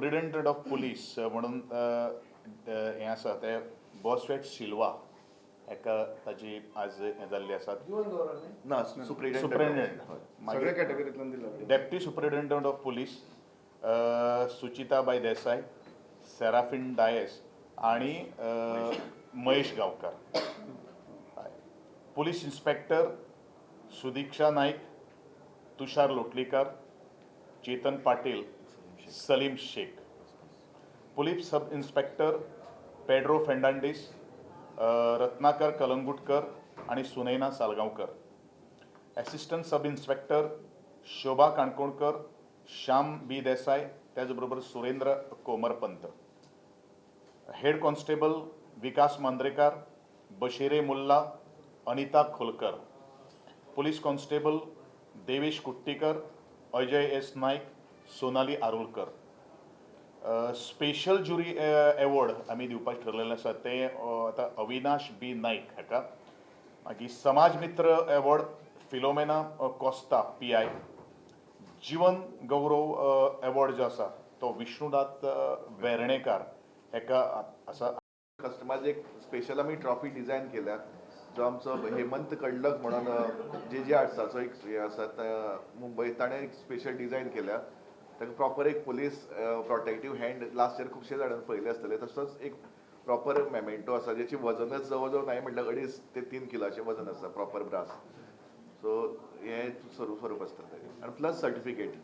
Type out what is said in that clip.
Superintendent of police म्हणून हें आसा ते बॉस्वेट सिल्वा हेका ताची आज हें जाल्ली आसा ना सुप्रिटेंडंट सगळ्या कॅटेगरींतल्यान दिला deputy superintendent of police Suchitabai Desai, Serafin Dias आणि Mahesh Gaonkar. Police inspector Sudiksha Naik, Tushar Lotlikar, Chetan Patil, Salim Shaikh. Police sub inspector Pedro Fernandes, Ratnakar Calangutkar आणि Sunaina Salgaonkar. Assistant sub inspector Shobha Canconkar, Shyam B Desai, त्याचबरोबर Surendra Komarpant. Head constable Vikas Mandrekar, Bashire Mulla, Anita Kholkar. Police constable Devesh Kuttikar, Ajay S Naik, Sonali Arulkar. Special jury award आमी दिवपाक ठरलेलें आसा ते आतां अविनाश बी नाईक हाका. मागीर समाज मित्र एवॉर्ड फिलोमेना कॉस्ता PI. जीवन गौरव एवॉर्ड जो आसा तो विष्णुनाथ वेर्णेकार हेका आसा. कस्टमर्स एक स्पेशल आमी ट्रॉफी डिझायन केल्या जो आमचो हेमंत कडलक म्हणून जे आर्ट्साचो एक हे आसा मुंबय ताणें एक स्पेशल डिझायन केल्या. ताका प्रॉपर एक police protective hand last year खुबशे जाणांनी पळयले आसतले. तसोच एक प्रॉपर मेमेंटो आसा जेची वजनच जवळ जवळ नाही म्हटल्यार 2.5 ते 3 किलोचें वजन आसा प्रॉपर ब्रास. सो हें स्वरूप आसता आनी प्लस सर्टिफिकेट.